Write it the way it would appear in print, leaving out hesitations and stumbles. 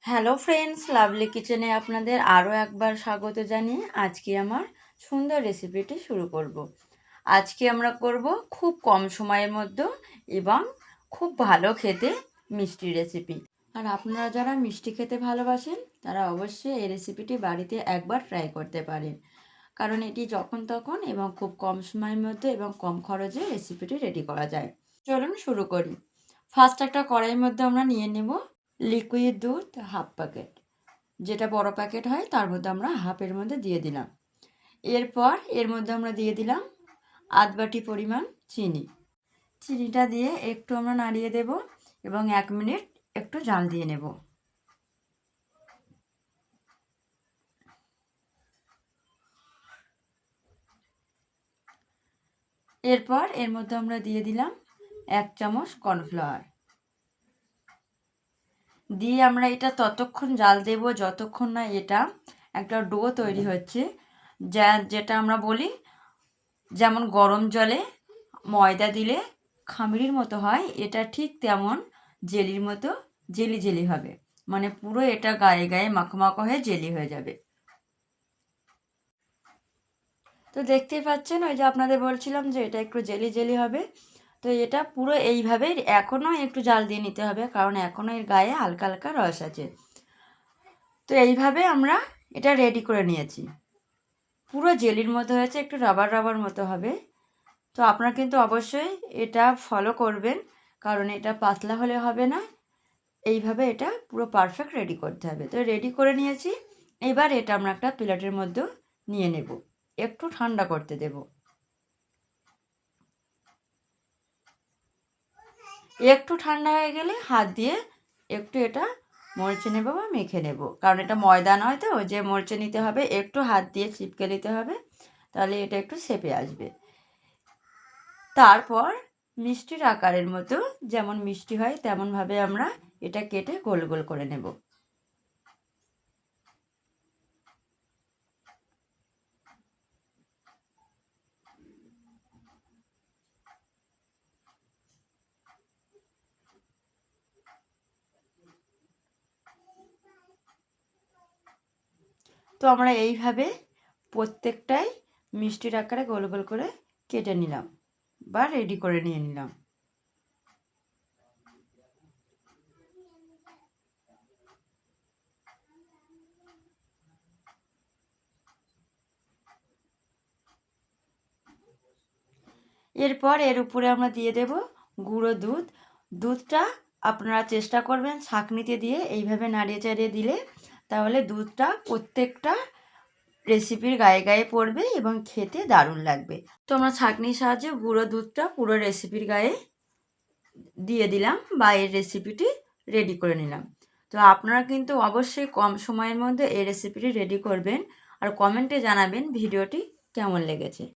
Hello friends, lovely কিচেনে আপনাদের আরও একবার স্বাগত জানিয়ে আজকে আমার সুন্দর রেসিপিটি শুরু করব। আজকে আমরা করব খুব কম সময়ের মধ্যে এবং খুব ভালো খেতে মিষ্টি রেসিপি। আর আপনারা যারা মিষ্টি খেতে ভালোবাসেন তারা অবশ্যই এই রেসিপিটি বাড়িতে একবার ট্রাই করতে পারেন, কারণ এটি যখন তখন এবং খুব কম সময়ের মধ্যে এবং কম খরচে রেসিপিটি রেডি করা যায়। চলুন শুরু করি। ফার্স্ট একটা কড়াইয়ের মধ্যে আমরা নিয়ে নেব লিকুইড দুধ হাফ প্যাকেট, যেটা বড় প্যাকেট হয় তার মধ্যে আমরা হাফের মধ্যে দিয়ে দিলাম। এরপর এর মধ্যে আমরা দিয়ে দিলাম আধ বাটি পরিমাণ চিনি। চিনিটা দিয়ে একটু আমরা নাড়িয়ে দেব এবং 1 মিনিট একটু জাল দিয়ে নেব। এরপর এর মধ্যে আমরা দিয়ে দিলাম 1 চামচ কর্নফ্লাওয়ার। দিয়ে আমরা এটা ততক্ষণ জাল দেব যতক্ষণ না এটা একটা ডো তৈরি হচ্ছে, যেটা আমরা বলি যেমন গরম জলে ময়দা দিলে খামিরির মতো হয়, এটা ঠিক তেমন জেলির মতো জেলি জেলি হবে, মানে পুরো এটা গায়ে গায়ে মাখো মাখো হয়ে জেলি হয়ে যাবে। তো দেখতেই পাচ্ছেন, ওই যে আপনাদের বলছিলাম যে এটা একটু জেলি জেলি হবে। তো এটা পুরো এইভাবে এখনও একটু জাল দিয়ে নিতে হবে, কারণ এখনও এর গায়ে হালকা হালকা রস আছে। তো এইভাবে আমরা এটা রেডি করে নিয়েছি, পুরো জেলির মতো হয়েছে, একটু রাবার রাবার মতো হবে। তো আপনারা কিন্তু অবশ্যই এটা ফলো করবেন, কারণ এটা পাতলা হলে হবে না, এইভাবে এটা পুরো পারফেক্ট রেডি করতে হবে। তো রেডি করে নিয়েছি, এবার এটা আমরা একটা প্লেটের মধ্যে নিয়ে নেব, একটু ঠান্ডা করতে দেব। একটু ঠান্ডা হয়ে গেলে হাত দিয়ে একটু এটা মরচে নেব বা মেখে নেব, কারণ এটা ময়দা নয়, তো যে মরচে নিতে হবে, একটু হাত দিয়ে চিপকে নিতে হবে, তাহলে এটা একটু সেপে আসবে। তারপর মিষ্টির আকারের মতো, যেমন মিষ্টি হয় তেমনভাবে আমরা এটা কেটে গোল গোল করে নেব। তো আমরা এইভাবে প্রত্যেকটাই মিষ্টির আকারে গোল গোল করে কেটে নিলাম বা রেডি করে নিয়ে নিলাম। এরপর এর উপরে আমরা দিয়ে দেব গুঁড়ো দুধ। দুধটা আপনারা চেষ্টা করবেন ছাঁকনিতে দিয়ে এইভাবে নাড়িয়ে চাড়িয়ে দিলে, তাহলে দুধটা প্রত্যেকটা রেসিপির গায়ে গায়ে পড়বে এবং খেতে দারুণ লাগবে। তো আমরা ছাঁকনির সাহায্যে গুঁড়ো দুধটা পুরো রেসিপির গায়ে দিয়ে দিলাম বা এই রেসিপিটি রেডি করে নিলাম। তো আপনারা কিন্তু অবশ্যই কম সময়ের মধ্যে এই রেসিপিটি রেডি করবেন আর কমেন্টে জানাবেন ভিডিওটি কেমন লেগেছে।